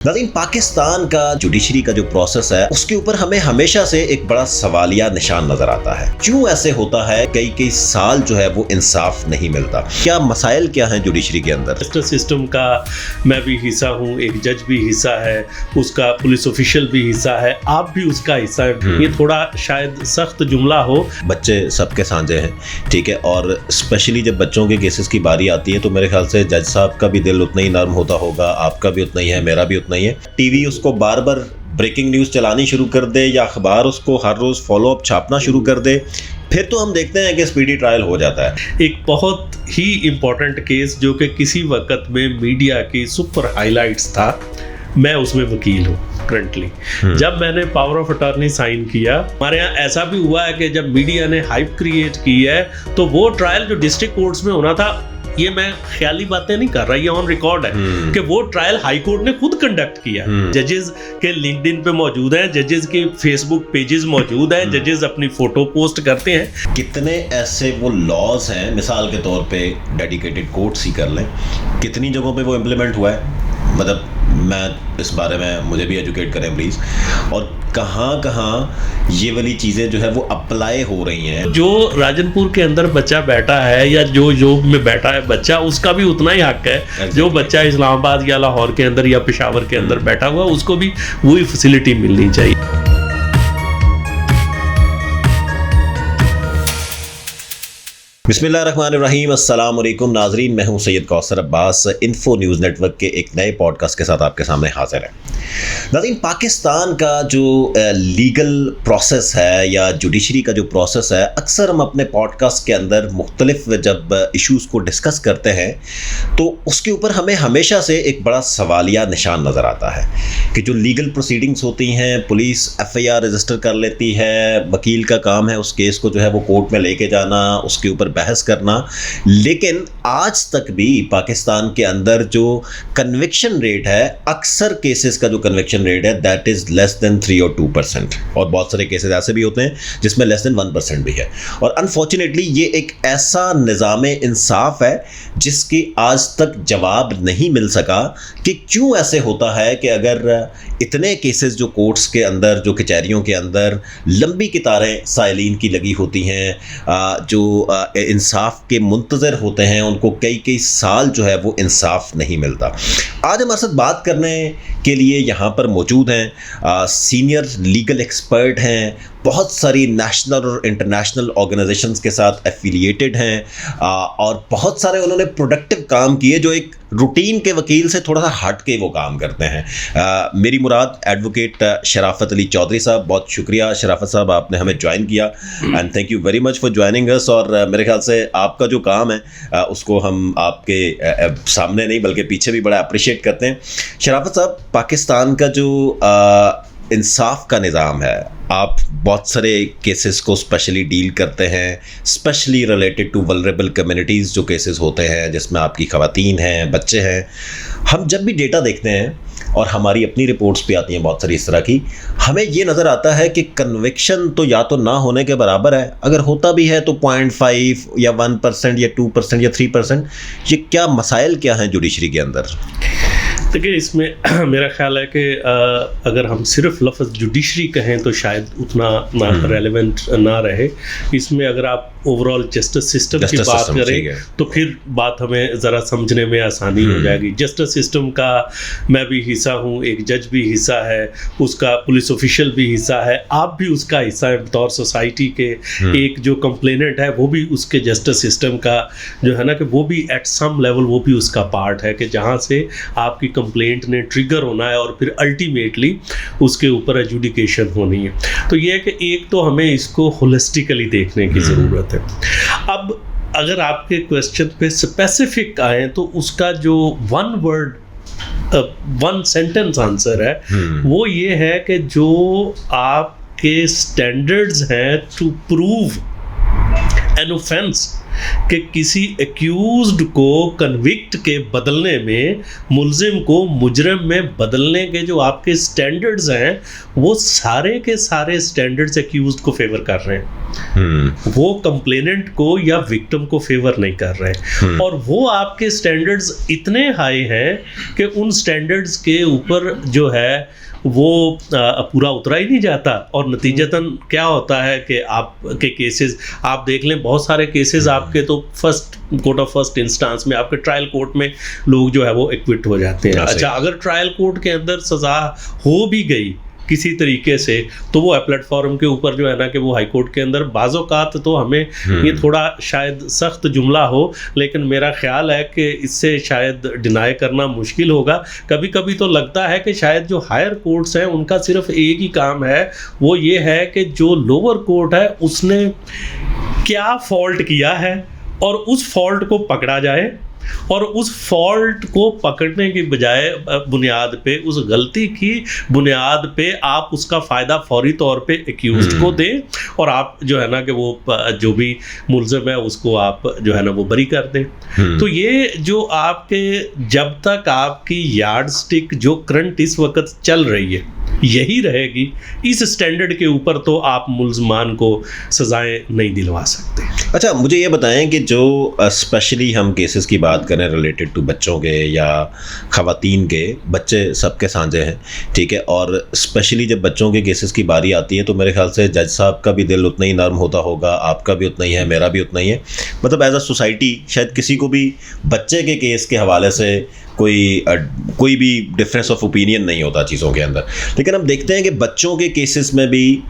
नाज़रीन, पाकिस्तान का जुडिशरी का जो प्रोसेस है उसके ऊपर हमें हमेशा से एक बड़ा सवालिया निशान नजर आता है। क्यों ऐसे होता है? कई साल जो है वो इंसाफ नहीं मिलता। क्या मसाइल क्या हैं जुडिशरी के अंदर? जस्टिस सिस्टम का मैं भी हिस्सा हूँ, एक जज भी हिस्सा है, उसका पुलिस ऑफिशियल भी हिस्सा है, आप भी उसका हिस्सा है। ये थोड़ा शायद सख्त जुमला हो। बच्चे सबके सांझे हैं, ठीक है, और स्पेशली जब बच्चों के केसेस की बारी आती है तो मेरे ख्याल से जज साहब का भी दिल उतना ही नर्म होता होगा, आपका भी उतना ही है, मेरा भी उतना ही है। टीवी उसको बार बार ब्रेकिंग न्यूज़ चलानी शुरू कर दे या अखबार उसको हर रोज़ फॉलो अप छापना शुरू कर दे, फिर तो हम देखते हैं कि स्पीडी ट्रायल हो जाता है। एक बहुत ही इम्पोर्टेंट केस जो कि किसी वक्त में मीडिया की सुपर हाइलाइट्स था, मैं उसमें वकील हूँ करंटली। जब मैंने पावर ऑफ अटॉर्नी साइन किया, हमारे यहाँ ऐसा भी हुआ है कि जब मीडिया ने हाइप क्रिएट की है तो वो ट्रायल जो डिस्ट्रिक्ट कोर्ट्स में होना था, ये मैं ख्याली बातें नहीं कर रहा, ये ऑन रिकॉर्ड है कि वो ट्रायल हाई कोर्ट ने खुद कंडक्ट किया। जजेस के लिंक्डइन पे मौजूद हैं, जजेस के फेसबुक पेजेस मौजूद हैं, जजेस अपनी फोटो पोस्ट करते हैं। कितने ऐसे वो लॉज हैं, मिसाल के तौर पे डेडिकेटेड कोर्ट्स ही कर लें, कितनी जगहों पे वो इम्प्लीमेंट हुआ है? मतलब मैं इस बारे में मुझे भी एजुकेट करें प्लीज़, और कहाँ ये वाली चीज़ें जो है वो अप्लाई हो रही हैं। जो राजनपुर के अंदर बच्चा बैठा है या जो योग में बैठा है बच्चा, उसका भी उतना ही हक है। जो बच्चा इस्लामाबाद या लाहौर के अंदर या पेशावर के अंदर बैठा हुआ, उसको भी वही फैसिलिटी मिलनी चाहिए। बिस्मिल्लाहिर्रहमानिर्रहीम, अस्सलाम वालेकुम नाजरीन, मैं हूं Syed Kausar Abbas. Info news network के एक नए पॉडकास्ट के साथ आपके सामने हाजिर है। नाजरीन, पाकिस्तान का जो लीगल प्रोसेस है या जुडिशरी का जो प्रोसेस है, अक्सर हम अपने पॉडकास्ट के अंदर मुख्तलिफ जब इश्यूज़ को डिस्कस करते हैं तो उसके ऊपर हमें हमेशा से एक बड़ा सवालिया निशान नज़र आता है कि जो लीगल प्रोसीडिंग्स होती हैं, पुलिस FIR रजिस्टर कर लेती है, वकील का काम है उस केस को जो है वो कोर्ट में लेके जाना, उसके ऊपर बहस करना, लेकिन आज तक भी पाकिस्तान के अंदर जो कन्विक्शन रेट है, अक्सर केसेस का जो कन्विक्शन रेट है दैट इज़ लेस देन 3 और 2%, और बहुत सारे केसेस ऐसे भी होते हैं जिसमें लेस देन 1% भी है। और अनफॉर्चुनेटली ये एक ऐसा निज़ाम इंसाफ है जिसकी आज तक जवाब नहीं मिल सका कि क्यों ऐसे होता है कि अगर इतने केसेस जो कोर्ट्स के अंदर, जो कचहरियों के अंदर लंबी कतारें साइलिन की लगी होती हैं, जो इंसाफ के मुंतज़र होते हैं, उनको कई साल जो है वो इंसाफ नहीं मिलता। आज हमारे साथ बात करने के लिए यहाँ पर मौजूद हैं सीनियर लीगल एक्सपर्ट हैं, बहुत सारी नेशनल और इंटरनेशनल ऑर्गेनाइजेशंस के साथ एफिलिएटेड हैं, और बहुत सारे उन्होंने प्रोडक्टिव काम किए जो एक रूटीन के वकील से थोड़ा सा हट के वो काम करते हैं। मेरी मुराद एडवोकेट शराफत अली चौधरी साहब। बहुत शुक्रिया शराफत साहब, आपने हमें ज्वाइन किया, and thank you very much for joining us. और मेरे ख्याल से आपका जो काम है उसको हम आपके सामने नहीं बल्कि पीछे भी बड़ा अप्रिशिएट करते हैं। शराफत साहब, पाकिस्तान का जो इंसाफ का निज़ाम है, आप बहुत सारे केसेस को स्पेशली डील करते हैं, specially related to vulnerable communities जो केसेस होते हैं जिसमें आपकी ख़वातीन हैं, बच्चे हैं। हम जब भी डेटा देखते हैं और हमारी अपनी रिपोर्ट्स भी आती हैं बहुत सारी इस तरह की, हमें ये नज़र आता है कि कन्विक्शन तो या तो ना होने के बराबर है, अगर होता भी है तो 0.5 या 1% या 2% या 3%। ये क्या मसाइल क्या हैं जुडिशरी के अंदर? देखिए, इसमें मेरा ख्याल है कि अगर हम सिर्फ लफ्ज़ जुडिशरी कहें तो शायद उतना ना रेलेवेंट ना रहे। इसमें अगर आप ओवरऑल जस्टिस सिस्टम की बात करें तो फिर बात हमें ज़रा समझने में आसानी हो जाएगी। जस्टिस सिस्टम का मैं भी हिस्सा हूँ, एक जज भी हिस्सा है, उसका पुलिस ऑफिशियल भी हिस्सा है, आप भी उसका हिस्सा है बतौर सोसाइटी के। एक जो कंप्लेनेंट है वो भी उसके जस्टिस सिस्टम का जो है ना, कि वो भी एट सम लेवल वो भी उसका पार्ट है, कि जहाँ से आपकी कंप्लेंट ने ट्रिगर होना है और फिर अल्टीमेटली उसके ऊपर एजुडिकेशन होनी है। तो ये है कि एक तो हमें इसको होलिस्टिकली देखने की ज़रूरत है। अब अगर आपके क्वेश्चन पे स्पेसिफिक आए तो उसका जो वन सेंटेंस आंसर है वो ये है कि जो आपके स्टैंडर्ड्स हैं टू प्रूव एन ऑफेंस कि किसी एक्यूज्ड को कन्विक्ट के बदलने में, मुल्जिम को मुजरिम में बदलने के जो आपके स्टैंडर्ड्स हैं, वो सारे के सारे स्टैंडर्ड्स एक्यूज्ड को फेवर कर रहे हैं। वो कंप्लेनेंट को या विक्टिम को फेवर नहीं कर रहे। और वो आपके स्टैंडर्ड्स इतने हाई हैं कि उन स्टैंडर्ड्स के ऊपर जो है वो पूरा उतरा ही नहीं जाता। और नतीजतन क्या होता है कि आपके केसेस आप देख लें, बहुत सारे केसेस आपके तो first court of first instance में, आपके ट्रायल कोर्ट में लोग जो है वो एक्विट हो जाते हैं। अच्छा, अगर ट्रायल कोर्ट के अंदर सज़ा हो भी गई किसी तरीके से, तो वो प्लेटफॉर्म के ऊपर जो है ना कि वो हाई कोर्ट के अंदर बाज़-औक़ात तो हमें ये थोड़ा शायद सख्त जुमला हो, लेकिन मेरा ख्याल है कि इससे शायद डिनाई करना मुश्किल होगा। कभी कभी तो लगता है कि शायद जो हायर कोर्ट्स हैं उनका सिर्फ एक ही काम है, वो ये है कि जो लोअर कोर्ट है उसने क्या फॉल्ट किया है और उस फॉल्ट को पकड़ा जाए, और उस फॉल्ट को पकड़ने की बजाय बुनियाद पे, उस गलती की बुनियाद पे आप उसका फ़ायदा फौरी तौर पे एक्यूज्ड को दें, और आप जो है ना कि वो जो भी मुल्ज़िम है उसको आप जो है ना वो बरी कर दें। तो ये जो आपके, जब तक आपकी यार्ड स्टिक जो करंट इस वक्त चल रही है यही रहेगी, इस स्टैंडर्ड के ऊपर तो आप मुल्ज़मान को सज़ाएं नहीं दिलवा सकते। अच्छा, मुझे ये बताएं कि जो स्पेशली हम केसेस की बात करें रिलेटेड टू बच्चों के या ख़वातीन के, बच्चे सबके साझे हैं, ठीक है, और स्पेशली जब बच्चों के केसेस की बारी आती है तो मेरे ख्याल से जज साहब का भी दिल उतना ही नर्म होता होगा, आपका भी उतना ही है, मेरा भी उतना ही है। मतलब एज अ सोसाइटी शायद किसी को भी बच्चे के केस के हवाले से कोई भी डिफरेंस ऑफ ओपिनियन नहीं होता चीज़ों के अंदर, लेकिन हम देखते हैं कि बच्चों के केसेस में भी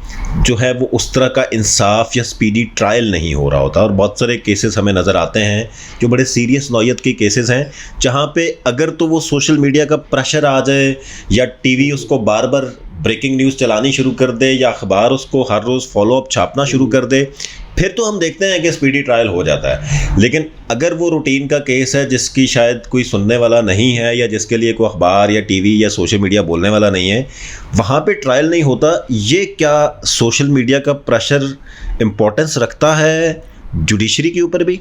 जो है वो उस तरह का इंसाफ या स्पीडी ट्रायल नहीं हो रहा होता। और बहुत सारे केसेस हमें नज़र आते हैं जो बड़े सीरियस नौयत के केसेस हैं, जहाँ पे अगर तो वो सोशल मीडिया का प्रेशर आ जाए या टीवी उसको बार बार ब्रेकिंग न्यूज़ चलानी शुरू कर दे या अखबार उसको हर रोज़ फॉलोअप छापना शुरू कर दे, फिर तो हम देखते हैं कि स्पीडी ट्रायल हो जाता है। लेकिन अगर वो रूटीन का केस है जिसकी शायद कोई सुनने वाला नहीं है या जिसके लिए कोई अखबार या टीवी या सोशल मीडिया बोलने वाला नहीं है, वहाँ पे ट्रायल नहीं होता, ये क्या सोशल मीडिया का प्रेशर इम्पोर्टेंस रखता है जुडिशरी के ऊपर भी?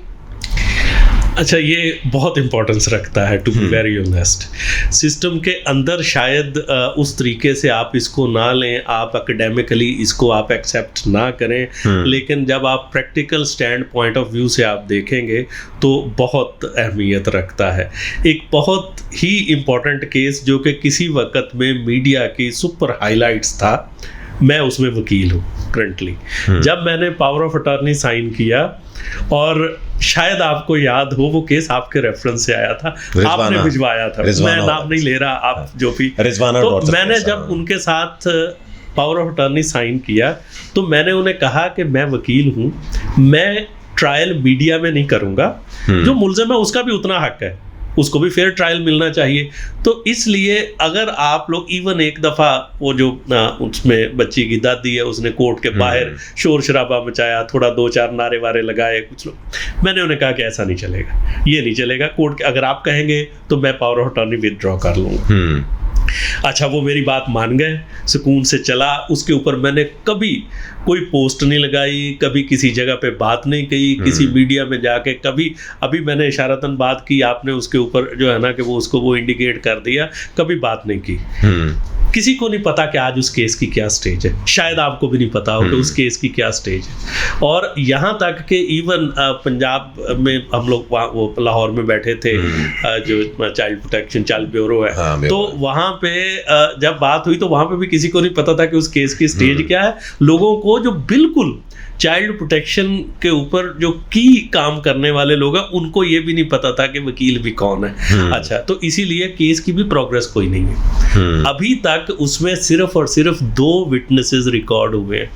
अच्छा, ये बहुत इम्पोर्टेंस रखता है, to be very honest. System के अंदर शायद उस तरीके से आप इसको ना लें, आप एकेडमिकली इसको आप एक्सेप्ट ना करें, लेकिन जब आप practical stand point of view से आप देखेंगे तो बहुत अहमियत रखता है। एक बहुत ही इम्पोर्टेंट केस जो कि किसी वक्त में मीडिया की सुपर हाईलाइट्स था, मैं उसमें वकील हूँ करंटली। जब मैंने पावर ऑफ अटॉर्नी साइन किया, और शायद आपको याद हो वो केस आपके रेफरेंस से आया था, आपने भिजवाया था, मैं नाम नहीं ले रहा, आप जो भी, तो मैंने जब उनके साथ पावर ऑफ अटॉर्नी साइन किया तो मैंने उन्हें कहा कि मैं वकील हूँ, मैं ट्रायल मीडिया में नहीं करूँगा, जो मुल्ज़िम है उसका भी उतना हक है, उसको भी फेयर ट्रायल मिलना चाहिए। तो इसलिए अगर आप लोग इवन एक दफ़ा वो जो उसमें बच्ची की दादी है उसने कोर्ट के बाहर शोर शराबा मचाया, थोड़ा 2-4 नारे वारे लगाए कुछ लोग, मैंने उन्हें कहा कि ऐसा नहीं चलेगा, ये नहीं चलेगा, कोर्ट के अगर आप कहेंगे तो मैं पावर ऑफ अटॉर्नी विदड्रॉ कर लूँगा। अच्छा, वो मेरी बात मान गए, सुकून से चला। उसके ऊपर मैंने कभी कोई पोस्ट नहीं लगाई, कभी किसी जगह पे बात नहीं कही, किसी मीडिया में जाके कभी, अभी मैंने इशारतन बात की, आपने उसके ऊपर जो है ना कि वो उसको वो इंडिकेट कर दिया, कभी बात नहीं की। किसी को नहीं पता कि आज उस केस की क्या स्टेज है, शायद आपको भी नहीं पता हो कि उस केस की क्या स्टेज है। और यहाँ तक कि इवन पंजाब में हम लोग वो लाहौर में बैठे थे, जो चाइल्ड प्रोटेक्शन चाइल्ड ब्यूरो है, तो वहाँ पे जब बात हुई तो वहाँ पे भी किसी को नहीं पता था कि उस केस की स्टेज क्या है। लोगों को जो बिल्कुल चाइल्ड प्रोटेक्शन के ऊपर जो की काम करने वाले लोग हैं उनको ये भी नहीं पता था कि वकील भी कौन है। अच्छा, तो इसीलिए केस की भी प्रोग्रेस कोई नहीं है अभी तक। उसमें सिर्फ और सिर्फ 2 विटनेसेस रिकॉर्ड हुए हैं,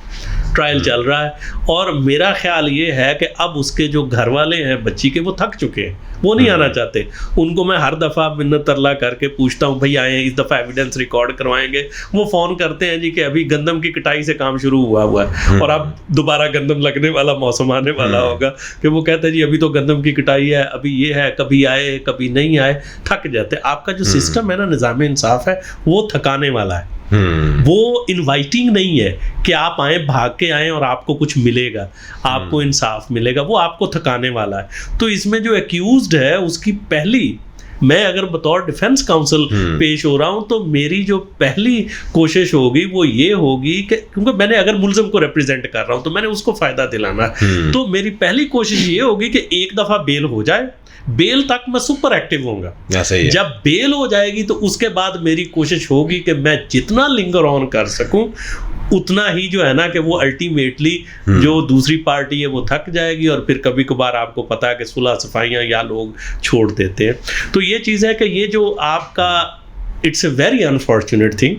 ट्रायल चल रहा है। और मेरा ख्याल ये है कि अब उसके जो घर वाले हैं बच्ची के, वो थक चुके हैं, वो नहीं आना चाहते। उनको मैं हर दफ़ा मिन्नत तरला करके पूछता हूँ, भाई आए, इस दफ़ा एविडेंस रिकॉर्ड करवाएंगे। वो फ़ोन करते हैं जी कि अभी गंदम की कटाई से काम शुरू हुआ है और अब दोबारा गंदम लगने वाला मौसम आने वाला होगा, कि वो कहते हैं जी अभी तो गंदम की कटाई है, अभी ये है, कभी आए कभी नहीं आए, थक जाते। आपका जो सिस्टम है ना, निज़ाम इंसाफ है, वो थकाने वाला है। वो इनवाइटिंग नहीं है कि आप आए, भाग के आए और आपको कुछ मिलेगा, आपको इंसाफ मिलेगा, वो आपको थकाने वाला है। तो इसमें जो एक्यूज्ड है उसकी पहली, मैं अगर बतौर डिफेंस काउंसिल पेश हो रहा हूं तो मेरी जो पहली कोशिश होगी वो ये होगी कि क्योंकि मैंने अगर मुलजिम को रिप्रेजेंट कर रहा हूं तो मैंने उसको फायदा दिलाना है, तो मेरी पहली कोशिश ये होगी कि एक दफा बेल हो जाए, बेल तक मैं सुपर एक्टिव होऊंगा। जब बेल हो जाएगी तो उसके बाद मेरी कोशिश होगी कि मैं जितना लिंगर ऑन कर सकूं उतना ही जो है ना कि वो अल्टीमेटली जो दूसरी पार्टी है वो थक जाएगी, और फिर कभी कभार आपको पता है कि सुलह सफाइयाँ या लोग छोड़ देते हैं। तो ये चीज़ है कि ये जो आपका, it's a very unfortunate thing,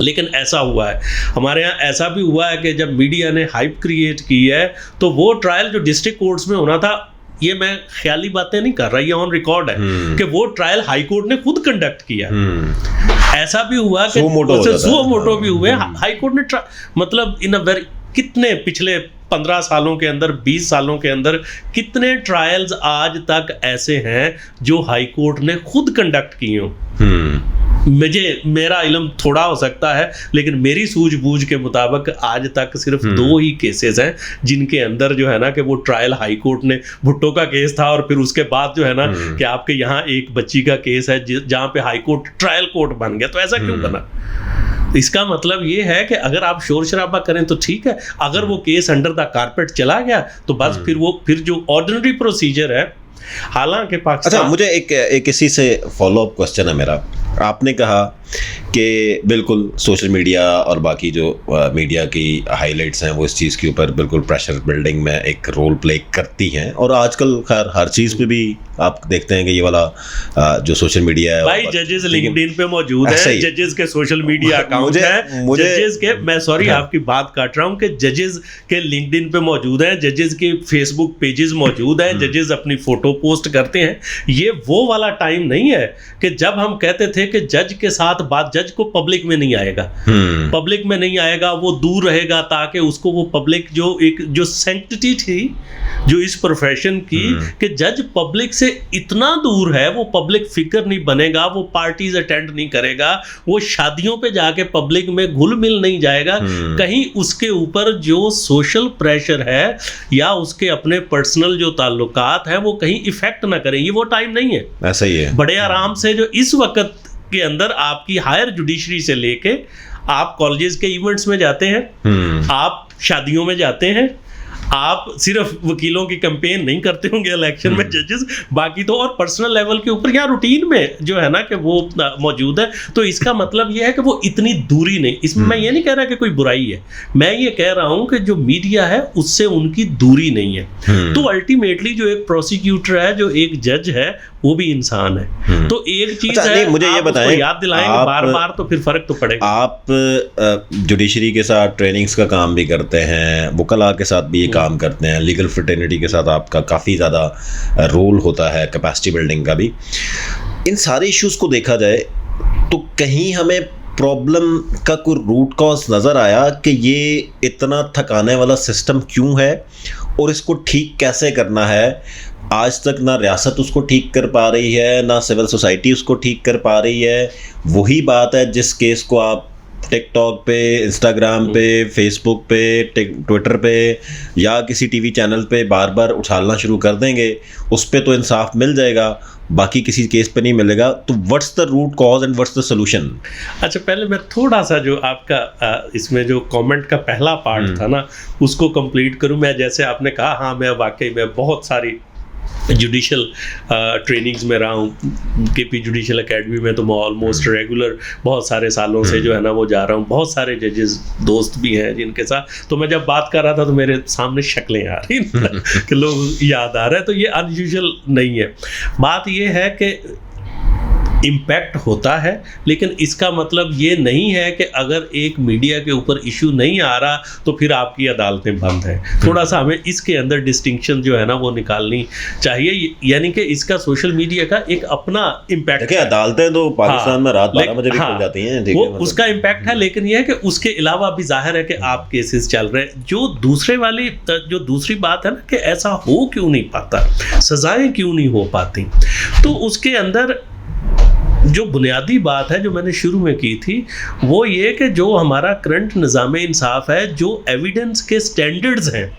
लेकिन ऐसा हुआ है। हमारे यहाँ ऐसा भी हुआ है कि जब मीडिया ने हाइप क्रिएट की है तो वो ट्रायल जो डिस्ट्रिक्ट कोर्ट्स में होना था, ये मैं ख्याली बातें नहीं कर रहा, ये ऑन रिकॉर्ड है कि वो ट्रायल हाई कोर्ट ने खुद कंडक्ट किया। ऐसा भी हुआ कि सो मोटो भी हुए, हाई कोर्ट ने मतलब इन अ वेरी, कितने पिछले 15 सालों के अंदर, 20 सालों के अंदर कितने ट्रायल्स आज तक ऐसे हैं जो हाई कोर्ट ने खुद कंडक्ट किए हों। मेरा इल्म थोड़ा हो सकता है, लेकिन मेरी सूझबूझ के मुताबिक आज तक सिर्फ 2 ही केसेस हैं जिनके अंदर जो है ना कि वो ट्रायल हाई कोर्ट ने, भुट्टो का केस था और फिर उसके बाद जो है ना कि आपके यहाँ एक बच्ची का केस है जहाँ पे हाई कोर्ट ट्रायल कोर्ट बन गया। तो ऐसा क्यों बना? इसका मतलब ये है कि अगर आप शोर शराबा करें तो ठीक है, अगर वो केस अंडर द कारपेट चला गया तो बस फिर जो ऑर्डिनरी प्रोसीजर है, हालांकि पाकिस्तान। अच्छा, मुझे एक इसी से फॉलो अप क्वेश्चन है मेरा। आपने कहा कि बिल्कुल सोशल मीडिया और बाकी जो मीडिया की हाइलाइट्स हैं वो इस चीज़ के ऊपर बिल्कुल प्रेशर बिल्डिंग में एक रोल प्ले करती हैं, और आजकल खैर हर चीज़ पे भी आप देखते हैं कि ये वाला जो सोशल मीडिया है भाई, जजेस लिंक्डइन पे मौजूद है, जजेस के सोशल मीडिया अकाउंट है, जजेस के, मैं सॉरी आपकी बात काट रहा हूँ, कि जजेस के लिंक्डइन पे मौजूद है, जजेस के फेसबुक पेजेस मौजूद हैं, जजेस अपनी फोटो पोस्ट करते हैं। ये वो वाला टाइम नहीं है कि जब हम कहते थे कि जज के साथ बात, जज को पब्लिक में नहीं आएगा, पब्लिक में नहीं आएगा, वो दूर रहेगा ताकि उसको वो पब्लिक जो सैंक्टिटी थी जो इस प्रोफेशन की, कि जज पब्लिक से इतना दूर है, वो पब्लिक फिगर नहीं बनेगा, वो पार्टीज अटेंड नहीं करेगा, वो शादियों पे जाके पब्लिक में घुल मिल नहीं जाएगा, कहीं उसके ऊपर जो सोशल प्रेशर है या उसके अपने पर्सनल जो ताल्लुकात हैं वो कहीं इफेक्ट ना करें। ये वो टाइम नहीं है। ऐसा ही है। बड़े आराम से जो इस वक्त के अंदर आपकी हायर जुडिशरी से लेके आप कॉलेजेस के इवेंट्स में जाते हैं, आप शादियों में जाते हैं, आप सिर्फ वकीलों की कैंपेन नहीं करते होंगे इलेक्शन में जजेस, बाकी तो और पर्सनल लेवल के ऊपर या रूटीन में जो है ना कि वो मौजूद है। तो इसका मतलब ये है कि वो इतनी दूरी नहीं, इसमें मैं ये नहीं कह रहा कि कोई बुराई है, मैं ये कह रहा हूं कि जो मीडिया है उससे उनकी दूरी नहीं है। तो अल्टीमेटली जो एक प्रोसिक्यूटर है, जो एक जज है, वो भी इंसान है। तो एक चीज है, मुझे ये बताएं, याद दिलाएंगे बार बार तो फिर फर्क तो पड़ेगा। आप जुडिशरी के साथ ट्रेनिंग्स का काम भी करते हैं, वकला के साथ भी ये काम करते हैं, लीगल फ्रेटर्निटी के साथ आपका काफ़ी ज़्यादा रोल होता है, कैपेसिटी बिल्डिंग का भी। इन सारे इश्यूज़ को देखा जाए तो कहीं हमें प्रॉब्लम का कोई रूट कॉज नज़र आया कि ये इतना थकाने वाला सिस्टम क्यों है और इसको ठीक कैसे करना है? आज तक ना रियासत उसको ठीक कर पा रही है, ना सिविल सोसाइटी उसको ठीक कर पा रही है। वही बात है जिस केस को आप टिकटॉक पे, इंस्टाग्राम पे, फेसबुक पे, ट्विटर पे या किसी टीवी चैनल पे बार बार उछालना शुरू कर देंगे, उस पे तो इंसाफ मिल जाएगा, बाकी किसी केस पे नहीं मिलेगा। तो what's the root cause and what's the solution? अच्छा, पहले मैं थोड़ा सा जो आपका इसमें जो कमेंट का पहला पार्ट था ना उसको कंप्लीट करूं। मैं जैसे आपने कहा, हाँ मैं वाकई में बहुत सारी जुडिशल ट्रेनिंग्स में रहा हूँ, केपी जुडिशल एकेडमी में तो मैं ऑलमोस्ट रेगुलर बहुत सारे सालों से जो है ना वो जा रहा हूँ। बहुत सारे जजेस दोस्त भी हैं जिनके साथ, तो मैं जब बात कर रहा था तो मेरे सामने शक्लें आ रही कि लोग याद आ रहे हैं। तो ये अनयूजुअल नहीं है। बात ये है कि इम्पैक्ट होता है, लेकिन इसका मतलब ये नहीं है कि अगर एक मीडिया के ऊपर इशू नहीं आ रहा तो फिर आपकी अदालतें बंद हैं। थोड़ा सा हमें इसके अंदर डिस्टिंक्शन जो है ना वो निकालनी चाहिए, यानी कि इसका सोशल मीडिया का एक अपना इम्पैक्ट है। अदालतें तो पाकिस्तान में रात 12 बजे भी खुल जाती हैं, वो उसका इम्पैक्ट है, लेकिन यह है कि उसके अलावा भी जाहिर है कि आप केसेस चल रहे हैं। जो दूसरी बात है ना कि ऐसा हो क्यों नहीं पाता, सजाएं क्यों नहीं हो पाती, तो उसके अंदर जो बुनियादी बात है जो मैंने शुरू में की थी वो ये कि जो हमारा करंट निज़ाम इंसाफ है, जो एविडेंस के स्टैंडर्ड्स हैं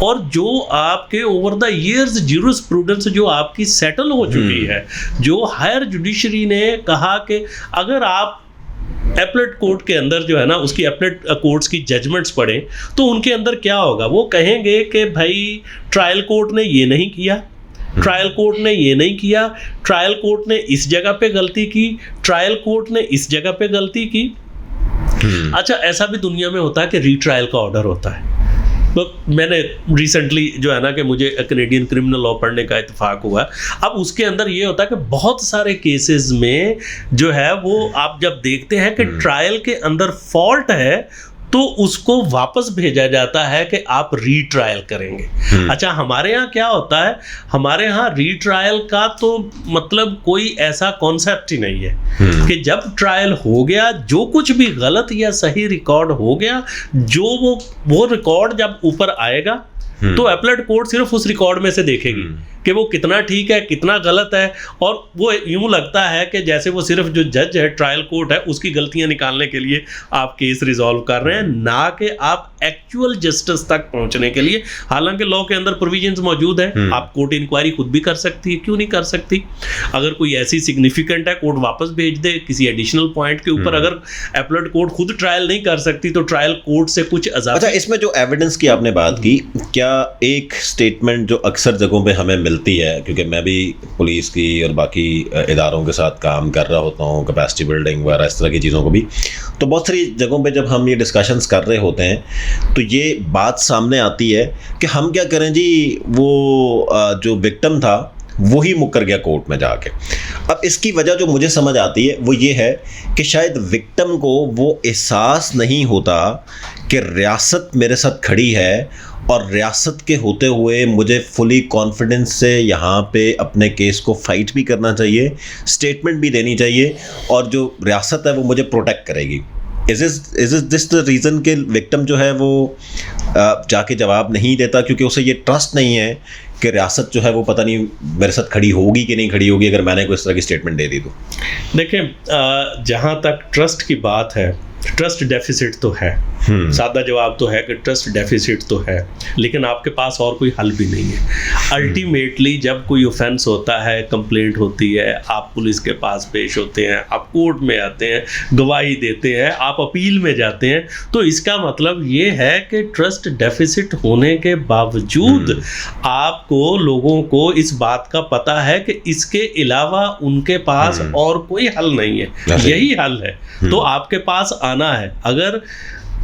और जो आपके ओवर द ईयर्स ज्यूरिस्प्रूडेंस जो आपकी सेटल हो चुकी है, जो हायर जुडिशरी ने कहा कि अगर आप एपलेट कोर्ट के अंदर जो है ना उसकी एपलेट कोर्ट्स की जजमेंट्स पढ़ें तो उनके अंदर क्या होगा, वो कहेंगे कि भाई ट्रायल कोर्ट ने ये नहीं किया, ट्रायल कोर्ट ने ये नहीं किया, ट्रायल कोर्ट ने इस जगह पे गलती की, ट्रायल कोर्ट ने इस जगह पे गलती की। अच्छा, ऐसा भी दुनिया में होता है कि रीट्रायल का ऑर्डर होता है। तो मैंने रिसेंटली जो है ना कि मुझे कैनेडियन क्रिमिनल लॉ पढ़ने का इत्तेफाक हुआ। अब उसके अंदर ये होता है कि बहुत सारे केसेस में जो है वो आप जब देखते हैं कि ट्रायल के अंदर फॉल्ट है तो उसको वापस भेजा जाता है कि आप रीट्रायल करेंगे। अच्छा, हमारे यहाँ क्या होता है, हमारे यहाँ रीट्रायल का तो मतलब कोई ऐसा कॉन्सेप्ट ही नहीं है कि जब ट्रायल हो गया, जो कुछ भी गलत या सही रिकॉर्ड हो गया, जो वो रिकॉर्ड जब ऊपर आएगा तो एपलेट कोर्ट सिर्फ उस रिकॉर्ड में से देखेगी कि वो कितना ठीक है, कितना गलत है, और वो यूं लगता है कि जैसे वो सिर्फ जो जज है, ट्रायल कोर्ट है, उसकी गलतियां निकालने के लिए आप केस रिजॉल्व कर रहे हैं, ना कि आप एक्चुअल जस्टिस तक पहुंचने के लिए। हालांकि लॉ के अंदर प्रोविजंस मौजूद है, आप कोर्ट इंक्वायरी खुद भी कर सकती है, क्यों नहीं कर सकती। अगर कोई ऐसी सिग्निफिकेंट है, कोर्ट वापस भेज दे किसी एडिशनल पॉइंट के ऊपर। अगर एपलेट कोर्ट खुद ट्रायल नहीं कर सकती तो ट्रायल कोर्ट से कुछ अच्छा, इसमें जो एविडेंस की आपने बात की, क्या एक स्टेटमेंट जो अक्सर जगहों पे हमें मिलती है, क्योंकि मैं भी पुलिस की और बाकी इदारों के साथ काम कर रहा होता हूँ, कैपेसिटी बिल्डिंग वगैरह इस तरह की चीज़ों को भी, तो बहुत सारी जगहों पे जब हम ये डिस्कशंस कर रहे होते हैं तो ये बात सामने आती है कि हम क्या करें जी, वो जो विक्टिम था वही मुकर गया कोर्ट में जाके। अब इसकी वजह जो मुझे समझ आती है वो ये है कि शायद विक्टिम को वो एहसास नहीं होता कि रियासत मेरे साथ खड़ी है और रियासत के होते हुए मुझे फुली कॉन्फिडेंस से यहाँ पे अपने केस को फाइट भी करना चाहिए, स्टेटमेंट भी देनी चाहिए, और जो रियासत है वो मुझे प्रोटेक्ट करेगी। इज दिस द रीज़न कि विक्टिम जो है वो जाके जवाब नहीं देता, क्योंकि उसे ये ट्रस्ट नहीं है कि रियासत जो है वो पता नहीं मेरे साथ खड़ी होगी कि नहीं खड़ी होगी अगर मैंने कोई इस तरह की स्टेटमेंट दे दी तो। देखें, जहाँ तक ट्रस्ट की बात है, ट्रस्ट डेफिसिट तो है। सादा जवाब तो है कि ट्रस्ट डेफिसिट तो है, लेकिन आपके पास और कोई हल भी नहीं है। अल्टीमेटली जब कोई ऑफेंस होता है, कंप्लेंट होती है, आप पुलिस के पास पेश होते हैं, आप कोर्ट में आते हैं, गवाही देते हैं, आप अपील में जाते हैं, तो इसका मतलब ये है कि ट्रस्ट डेफिसिट होने के बावजूद आपको, लोगों को इस बात का पता है कि इसके अलावा उनके पास और कोई हल नहीं है, यही हल है। तो आपके पास आना है। अगर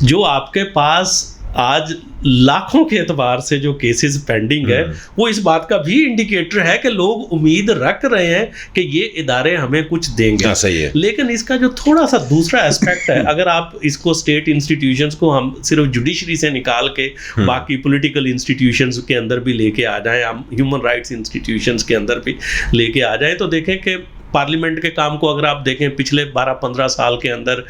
जो आपके पास आज लाखों के एतबार से जो केसेस पेंडिंग है, वो इस बात का भी इंडिकेटर है कि लोग उम्मीद रख रहे हैं कि ये इदारे हमें कुछ देंगे। सही है। लेकिन इसका जो थोड़ा सा दूसरा एस्पेक्ट है, अगर आप इसको स्टेट इंस्टीट्यूशंस को हम सिर्फ जुडिशरी से निकाल के बाकी पॉलिटिकल इंस्टीट्यूशंस के अंदर भी लेके आ जाएं, हम ह्यूमन राइट्स इंस्टीट्यूशंस के अंदर भी लेके आ जाएं, तो देखें कि पार्लियामेंट के काम को अगर आप देखें पिछले 12-15 साल के अंदर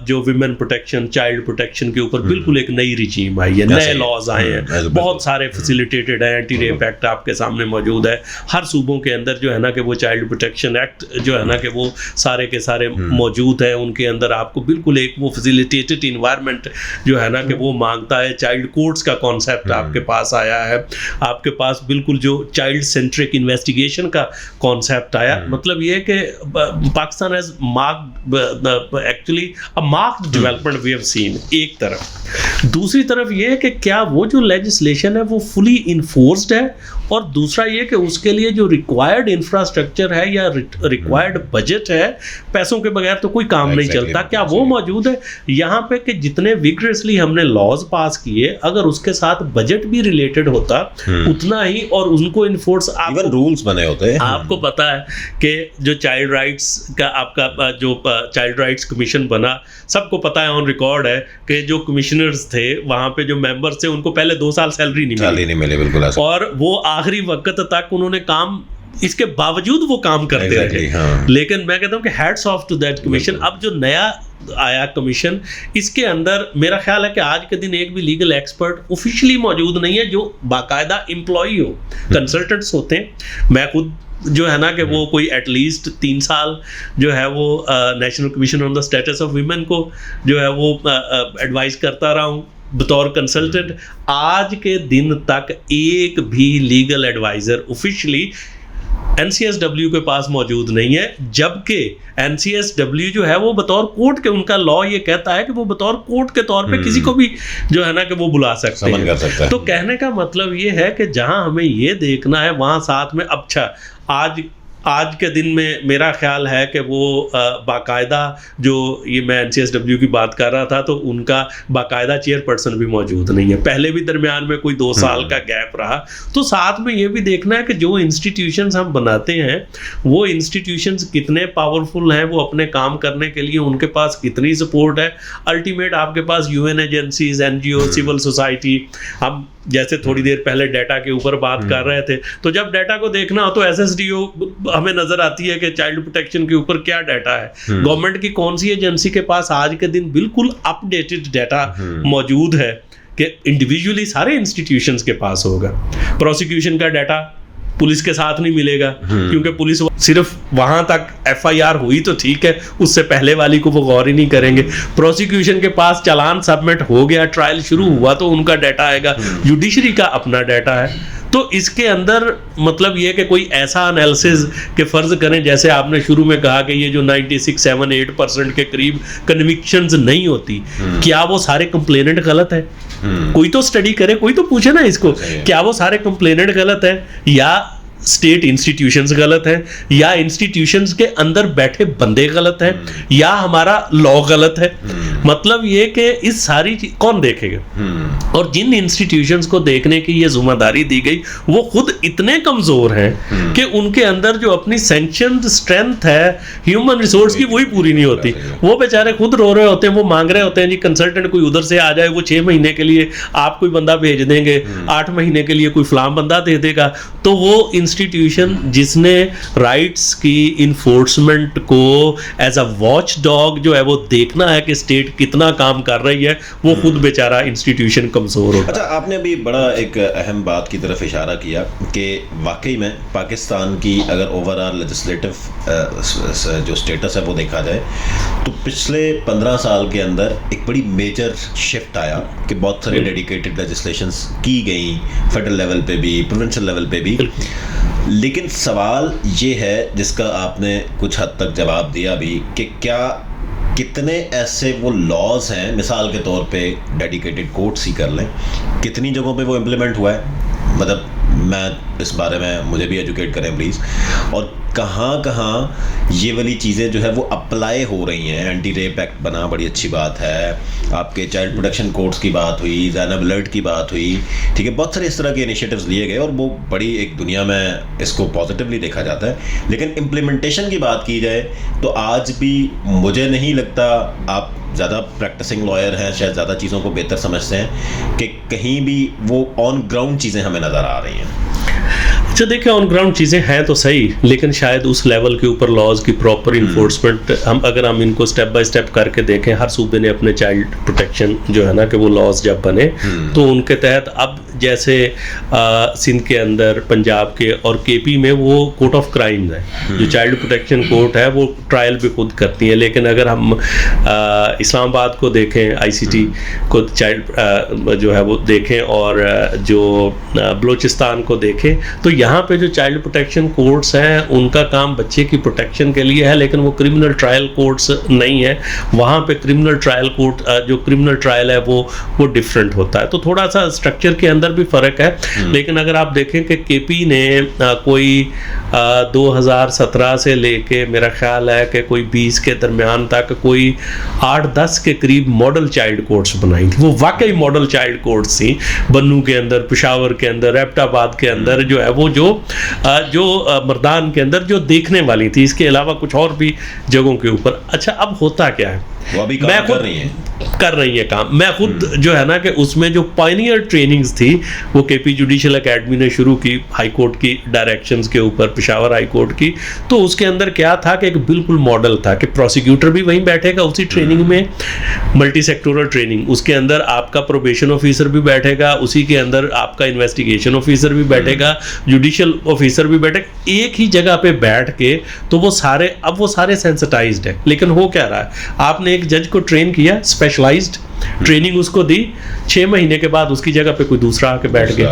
जो विमेन प्रोटेक्शन, चाइल्ड प्रोटेक्शन के ऊपर बिल्कुल एक नई रिजीम आई है, नए लॉज आए हैं, बहुत सारे फैसिलिटेटेड हैं। एंटी रेप एक्ट आपके सामने मौजूद है, हर सूबों के अंदर जो है ना कि वो चाइल्ड प्रोटेक्शन एक्ट जो है ना कि वो सारे के सारे मौजूद हैं। उनके अंदर आपको बिल्कुल एक वो फैसिलिटेटेड इन्वायरमेंट जो है ना कि वो मांगता है। चाइल्ड कोर्ट्स का कॉन्सेप्ट आपके पास आया है, आपके पास बिल्कुल जो चाइल्ड सेंट्रिक इन्वेस्टिगेशन का कॉन्सेप्ट आया। मतलब ये कि Pakistan has marked actually a marked development we have seen, एक तरफ। दूसरी तरफ ये है कि क्या वो जो लेजिस्लेशन है वो फुली इन्फोर्स्ड है, और दूसरा ये कि उसके लिए जो रिक्वायर्ड इंफ्रास्ट्रक्चर है या रिक्वायर्ड बजट है, पैसों के बगैर तो कोई काम नहीं चलता, क्या वो मौजूद है यहाँ पे? कि जितने विगरसली हमने लॉज पास किए, अगर उसके साथ बजट भी रिलेटेड होता उतना ही, और उनको इन्फोर्स, इवन रूल्स बने होते हैं। आपको पता है कि जो चाइल्ड राइट्स का आपका जो चाइल्ड राइट्स कमीशन बना, सबको पता है, ऑन रिकॉर्ड है कि जो कमिश्नर्स थे वहाँ पे, जो मेंबर्स थे, उनको पहले 2 साल सैलरी नहीं मिली बिल्कुल, और वो आखिरी वक्त तक उन्होंने काम, इसके बावजूद वो काम करते रहे। हाँ। लेकिन मैं कहता हूँ कि hats off to that commission. अब जो नया आया कमीशन, इसके अंदर मेरा ख्याल है कि आज के दिन एक भी लीगल एक्सपर्ट ऑफिशियली मौजूद नहीं है जो बाकायदा एम्प्लॉई हो। कंसल्टेंट्स होते हैं, मैं खुद जो है ना कि वो कोई एटलीस्ट 3 साल जो है वो national commission on the status of women को जो है वो एडवाइस करता रहा हूँ बतौर कंसल्टेंट। आज के दिन तक एक भी लीगल एडवाइज़र ऑफिशियली NCSW के पास मौजूद नहीं है, जबकि NCSW जो है वो बतौर कोर्ट के, उनका लॉ ये कहता है कि वो बतौर कोर्ट के तौर पे किसी को भी जो है ना कि वो बुला सकते हैं, कर सकता है। तो कहने का मतलब ये है कि जहां हमें ये देखना है वहां साथ में, अच्छा आज के दिन में मेरा ख्याल है कि वो बाकायदा जो ये मैं NCSW की बात कर रहा था तो उनका बाकायदा चेयरपर्सन भी मौजूद नहीं है। पहले भी दरमियान में कोई 2 साल का गैप रहा। तो साथ में ये भी देखना है कि जो इंस्टीट्यूशंस हम बनाते हैं वो इंस्टीट्यूशंस कितने पावरफुल हैं, वो अपने काम करने के लिए उनके पास कितनी सपोर्ट है। अल्टीमेट आपके पास UN agencies, NGO, civil society, हम जैसे थोड़ी देर पहले डाटा के ऊपर बात कर रहे थे, तो जब डाटा को देखना हो तो SSDO हमें नजर आती है कि चाइल्ड प्रोटेक्शन के ऊपर क्या डाटा है, गवर्नमेंट की कौन सी एजेंसी के पास आज के दिन बिल्कुल अपडेटेड डाटा मौजूद है कि इंडिविजुअली सारे इंस्टीट्यूशंस के पास होगा। प्रोसिक्यूशन का डाटा पुलिस के साथ नहीं मिलेगा, क्योंकि पुलिस सिर्फ वहां तक FIR हुई तो ठीक है, उससे पहले वाली को वो गौर ही नहीं करेंगे। प्रोसिक्यूशन के पास चालान सबमिट हो गया, ट्रायल शुरू हुआ तो उनका डाटा आएगा, जुडिशरी का अपना डाटा है। तो इसके अंदर मतलब ये कि कोई ऐसा एनालिसिस के फ़र्ज़ करें, जैसे आपने शुरू में कहा कि ये जो 96-7-8% के करीब कन्विक्शंस नहीं होती, क्या वो सारे कंप्लेनेंट गलत है? कोई तो स्टडी करे, कोई तो पूछे ना इसको, क्या वो सारे कंप्लेनेंट गलत है, या स्टेट इंस्टीट्यूशंस गलत हैं, या इंस्टीट्यूशंस के अंदर बैठे बंदे गलत हैं, या हमारा लॉ गलत है? मतलब ये कि इस सारी चीज कौन देखेगा? और जिन इंस्टीट्यूशंस को देखने की ये जिम्मेदारी दी गई वो खुद इतने कमजोर हैं कि उनके अंदर जो अपनी सैंक्शनड स्ट्रेंथ है ह्यूमन रिसोर्स की, वही पूरी नहीं होती। वो बेचारे खुद रो रहे होते हैं, वो मांग रहे होते हैं जी कंसल्टेंट कोई उधर से आ जाए, वो 6 महीने के लिए आप कोई बंदा भेज देंगे, 8 महीने के लिए कोई फलाम बंदा दे देगा। तो वो इंस्टीट्यूशन जिसने राइट्स की इन्फोर्समेंट को एज अ वॉच डॉग जो है वो देखना है कि स्टेट कितना काम कर रही है, वो खुद बेचारा इंस्टीट्यूशन कमजोर होता है। अच्छा, आपने अभी बड़ा एक अहम बात की तरफ इशारा किया कि वाकई में पाकिस्तान की अगर ओवरऑल लेजिस्लेटिव जो स्टेटस है वो देखा जाए तो पिछले 15 साल के अंदर एक बड़ी मेजर शिफ्ट आया कि बहुत सारी डेडिकेटेड लेजिस्लेशंस की गई, फेडरल लेवल पे भी, प्रोविंशियल लेवल पे भी। लेकिन सवाल ये है जिसका आपने कुछ हद तक जवाब दिया भी कि क्या कितने ऐसे वो लॉज हैं, मिसाल के तौर पे डेडिकेटेड कोर्ट्स ही कर लें, कितनी जगहों पे वो इम्प्लीमेंट हुआ है? मतलब मैं इस बारे में मुझे भी एजुकेट करें प्लीज़। और कहाँ ये वाली चीज़ें जो है वो अप्लाई हो रही हैं। एंटी रेप एक्ट बना, बड़ी अच्छी बात है। आपके चाइल्ड प्रोटेक्शन कोर्ट्स की बात हुई, ज़ैनब अलर्ट की बात हुई, ठीक है, बहुत सारे इस तरह के इनिशिएटिव्स लिए गए और वो बड़ी एक दुनिया में इसको पॉजिटिवली देखा जाता है। लेकिन इम्प्लीमेंटेशन की बात की जाए तो आज भी मुझे नहीं लगता, आप ज़्यादा प्रैक्टिसिंग लॉयर हैं, शायद ज़्यादा चीज़ों को बेहतर समझते हैं, कि कहीं भी वो ऑन ग्राउंड चीज़ें हमें नज़र आ रही हैं। अच्छा देखिए, ऑन ग्राउंड चीज़ें हैं तो सही, लेकिन शायद उस लेवल के ऊपर लॉज की प्रॉपर इन्फोर्समेंट अगर हम इनको स्टेप बाय स्टेप करके देखें, हर सूबे ने अपने चाइल्ड प्रोटेक्शन जो है ना कि वो लॉज जब बने तो उनके तहत, अब जैसे सिंध के अंदर, पंजाब के और KP में वो कोर्ट ऑफ क्राइम्स है, जो चाइल्ड प्रोटेक्शन कोर्ट है वो ट्रायल भी खुद करती है। लेकिन अगर हम इस्लामाबाद को देखें, ICT को चाइल्ड जो है वो देखें, और जो बलूचिस्तान को देखें, तो यहाँ पे जो चाइल्ड प्रोटेक्शन कोर्ट्स हैं उनका काम बच्चे की प्रोटेक्शन के लिए है, लेकिन वो क्रिमिनल ट्रायल कोर्ट्स नहीं है। वहाँ पे क्रिमिनल ट्रायल कोर्ट, जो क्रिमिनल ट्रायल है वो डिफरेंट होता है। तो थोड़ा सा स्ट्रक्चर के अंदर भी फ़र्क है। लेकिन अगर आप देखें कि KP ने कोई 2017 से लेके मेरा ख्याल है कि कोई 20 के दरमियान तक कोई 8-10 के करीब मॉडल चाइल्ड कोर्ट्स बनाई थी। वो वाकई मॉडल चाइल्ड कोर्ट्स थी, बन्नू के अंदर, पेशावर के अंदर, एबटाबाद के अंदर जो है वो जो मर्दान के अंदर जो देखने वाली थी। इसके अलावा कुछ और भी जगहों के ऊपर। अच्छा, अब होता क्या है वो अभी काम कर रही है काम। मैं खुद जो है ना कि उसमें जो पायनियर ट्रेनिंग्स थी वो केपी जुडिशल एकेडमी ने शुरू की हाई कोर्ट की डायरेक्शंस के ऊपर, पेशावर हाई कोर्ट की। तो उसके अंदर क्या था कि एक बिल्कुल मॉडल था कि प्रोसिक्यूटर भी वहीं बैठेगा उसी ट्रेनिंग में, मल्टी सेक्टोरल ट्रेनिंग, उसके अंदर आपका प्रोबेशन ऑफिसर भी बैठेगा, उसी के अंदर आपका इन्वेस्टिगेशन ऑफिसर भी बैठेगा, जुडिशियल ऑफिसर भी बैठेगा, एक ही जगह पे बैठ के। तो वो सारे सेंसिटाइज्ड है। लेकिन हो क्या रहा है, आपने एक जज को ट्रेन किया, स्पेशलाइज्ड ट्रेनिंग उसको दी, 6 महीने के बाद उसकी जगह पे कोई दूसरा आके बैठ गया।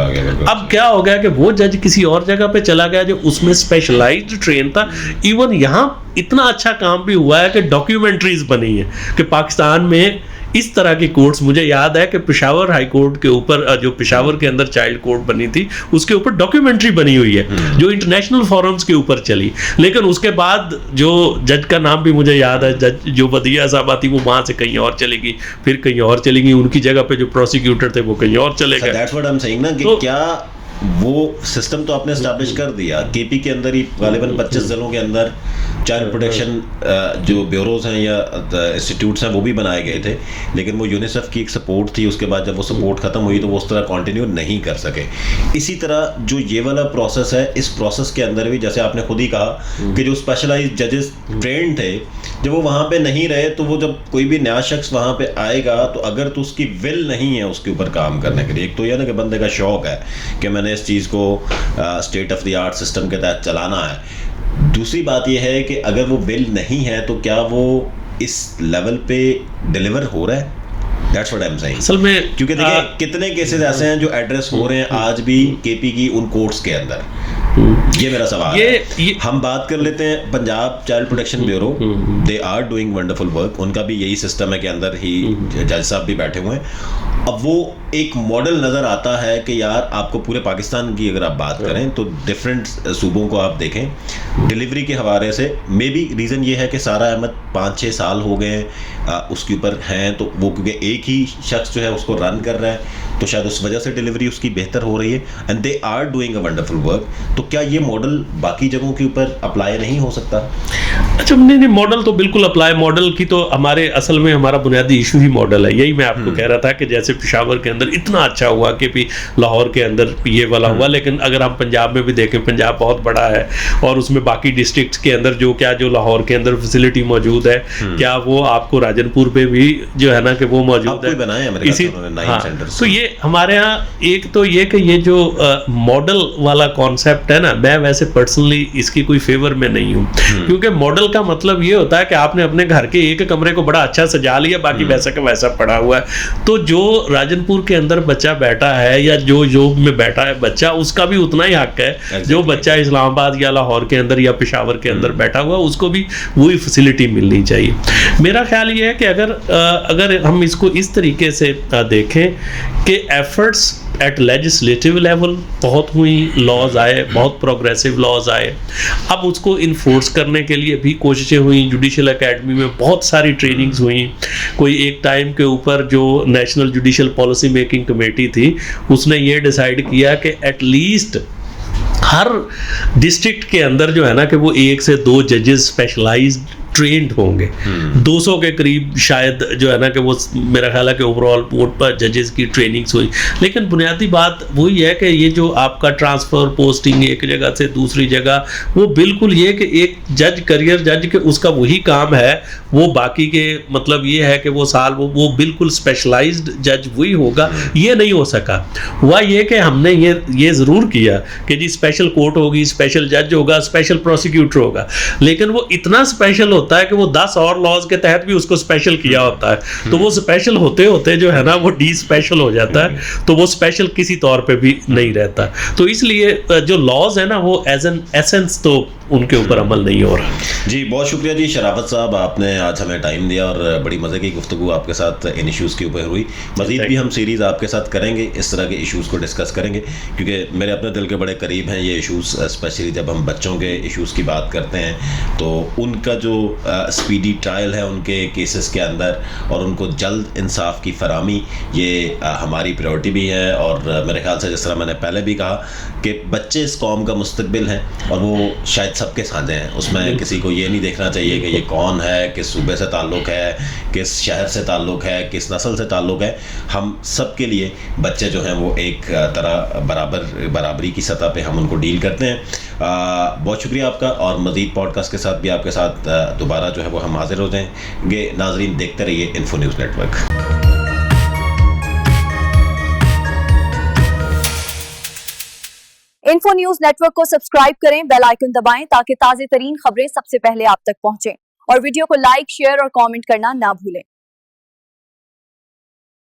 अब क्या हो गया कि वो जज किसी और जगह पे चला गया जो उसमें स्पेशलाइज्ड ट्रेन था। इवन यहाँ इतना अच्छा काम भी हुआ है कि डॉक्यूमेंट्रीज बनी है कि पाकिस्तान में इस तरह की कोर्ट्स, मुझे याद है कि पेशावर हाई कोर्ट के ऊपर जो पेशावर के अंदर चाइल्ड कोर्ट बनी थी उसके ऊपर डॉक्यूमेंट्री बनी हुई है जो इंटरनेशनल फोरम्स के ऊपर चली। लेकिन उसके बाद जो जज का नाम भी मुझे याद है, जज जो बदिया साहबा थी, वो वहां से कहीं और चली गई, फिर कहीं और चली गई, उनकी जगह पे जो प्रोसिक्यूटर थे वो कहीं और चले गए। That's what I am saying ना कि क्या वो सिस्टम तो आपने एस्टैब्लिश कर दिया, केपी के अंदर ही गालिबन 25 जिलों के अंदर चाइल्ड प्रोटेक्शन जो ब्यूरोज हैं या इंस्टीट्यूट्स हैं वो भी बनाए गए थे, लेकिन वो यूनिसेफ की एक सपोर्ट थी। उसके बाद जब वो सपोर्ट खत्म हुई तो वो उस तरह कंटिन्यू नहीं कर सके। इसी तरह जो ये वाला प्रोसेस है, इस प्रोसेस के अंदर भी जैसे आपने खुद ही कहा कि जो स्पेशलाइज्ड जजेस ट्रेंड थे, जब वो वहाँ पे नहीं रहे तो वो जब कोई भी नया शख्स वहाँ पे आएगा तो अगर तो उसकी विल नहीं है उसके ऊपर काम करने के लिए, एक तो यह ना कि बंदे का शौक है कि मैंने इस चीज़ को state of the art system के तहत चलाना है। दूसरी बात यह है कि अगर वो विल नहीं है तो क्या वो इस लेवल पे डिलीवर हो रहा है? That's what I'm saying. असल में क्योंकि देखिए कितने केसेस ऐसे हैं जो एड्रेस हो रहे हैं आज भी केपी की उन कोर्ट्स के अंदर। ये मेरा सवाल है। हम बात कर लेते हैं Punjab child protection bureau, they are doing wonderful work. उनका भी यही सिस्टम है कि अंदर ही जज साहब भी बैठे हुए हैं। अब वो एक मॉडल नज़र आता है कि यार आपको पूरे पाकिस्तान की अगर आप बात करें तो डिफरेंट सूबों को आप देखें डिलीवरी के हवाले से, मे बी रीज़न ये है कि सारा अहमद 5-6 साल हो गए उसके ऊपर हैं, तो वो क्योंकि एक ही शख्स जो है उसको रन कर रहा है तो शायद उस वजह से डिलीवरी उसकी बेहतर हो रही है and they are doing a wonderful work. तो क्या ये मॉडल बाकी जगहों के ऊपर अप्लाई नहीं हो सकता? अच्छा, नहीं, मॉडल तो बिल्कुल अप्लाई, मॉडल की तो हमारे असल में हमारा बुनियादी इशू ही मॉडल है। यही मैं आपको कह रहा था कि जैसे पेशावर के अंदर इतना अच्छा हुआ कि भी लाहौर के अंदर ये वाला हुआ, लेकिन अगर हम पंजाब में भी देखें, पंजाब बहुत बड़ा है और उसमें बाकी डिस्ट्रिक्ट्स के अंदर जो लाहौर के अंदर फैसिलिटी मौजूद है, क्या वो आपको राजनपुर पे भी जो है ना कि वो मौजूद है? इसी तो ये हमारे यहाँ एक तो ये कि ये जो मॉडल वाला कॉन्सेप्ट है ना, मैं वैसे पर्सनली इसकी कोई फेवर में नहीं हूँ, क्योंकि मॉडल का मतलब ये होता है कि आपने अपने घर के एक कमरे को बड़ा अच्छा सजा लिया, बाकी वैसा का वैसा पड़ा हुआ है। तो जो राजनपुर के अंदर बच्चा बैठा है या जो योग में बैठा है बच्चा, उसका भी उतना ही हक है जो बच्चा इस्लामाबाद या लाहौर के अंदर या पेशावर के अंदर बैठा हुआ, उसको भी वही फैसिलिटी मिलनी चाहिए। मेरा ख्याल ये है कि अगर हम इसको इस तरीके से देखें कि एफर्ट्स एट लेजिस्लेटिव लेवल बहुत हुई, लॉज आए, बहुत प्रोग्रेसिव लॉज आए, अब उसको इन्फोर्स करने के लिए भी कोशिशें हुई। जुडिशल एकेडमी में बहुत सारी ट्रेनिंग्स हुई। कोई एक टाइम के ऊपर जो national judicial policy making committee थी, उसने ये डिसाइड किया कि एटलीस्ट हर डिस्ट्रिक्ट के अंदर जो है ना कि वो 1 से 2 जजेस स्पेशलाइज्ड ट्रेंड होंगे। 200 के करीब शायद जो है ना कि वो मेरा ख्याल है कि ओवरऑल बोर्ड पर जजेस की ट्रेनिंग्स हुई। लेकिन बुनियादी बात वही है कि ये जो आपका ट्रांसफ़र पोस्टिंग एक जगह से दूसरी जगह, वो बिल्कुल ये कि एक जज करियर जज के उसका वही काम है, वो बाकी के मतलब ये है कि वो साल वो बिल्कुल स्पेशलाइज्ड जज वही होगा, ये नहीं हो सका। हुआ ये कि हमने ये ज़रूर किया कि जी स्पेशल कोर्ट होगी, स्पेशल जज होगा, स्पेशल प्रोसिक्यूटर होगा, लेकिन वो इतना स्पेशल होता है कि वो 10 और लॉज के तहत भी उसको स्पेशल किया होता है, तो वो स्पेशल होते होते जो है ना वो डी स्पेशल हो जाता है, तो वो स्पेशल किसी तौर पे भी नहीं रहता। तो इसलिए जो लॉज है ना वो एज एन एसेंस तो उनके ऊपर अमल नहीं हो रहा। जी बहुत शुक्रिया जी शराफत साहब, आपने आज हमें टाइम दिया और बड़ी मज़े की गुफ्तगू आपके साथ इन इश्यूज़ के ऊपर हुई। मज़ीद भी हम सीरीज़ आपके साथ करेंगे, इस तरह के इश्यूज़ को डिस्कस करेंगे, क्योंकि मेरे अपने दिल के बड़े करीब हैं ये इश्यूज़, स्पेशली जब हम बच्चों के इश्यूज़ की बात करते हैं तो उनका जो स्पीडी ट्रायल है उनके केसेस के अंदर और उनको जल्द इंसाफ की फरामी, ये हमारी प्रायोरिटी भी है। और मेरे ख्याल से जिस तरह मैंने पहले भी कहा कि बच्चे इस कौम का मुस्तकबिल हैं और वो शायद सबके साझे हैं, उसमें किसी को ये नहीं देखना चाहिए कि ये कौन है, किस सूबे से ताल्लुक़ है, किस शहर से ताल्लुक़ है, किस नस्ल से ताल्लुक़ है। हम सब के लिए बच्चे जो हैं वो एक तरह बराबरी की सतह पे हम उनको डील करते हैं। बहुत शुक्रिया आपका, और मज़ीद पॉडकास्ट के साथ भी आपके साथ दोबारा जो है वो हम हाजिर हो जाएंगे। नाजरीन, देखते रहिए info news network. Info news network को सब्सक्राइब करें, बेल आइकन दबाएं ताकि ताज़ा तरीन खबरें सबसे पहले आप तक पहुंचें, और वीडियो को लाइक, शेयर और कमेंट करना ना भूलें।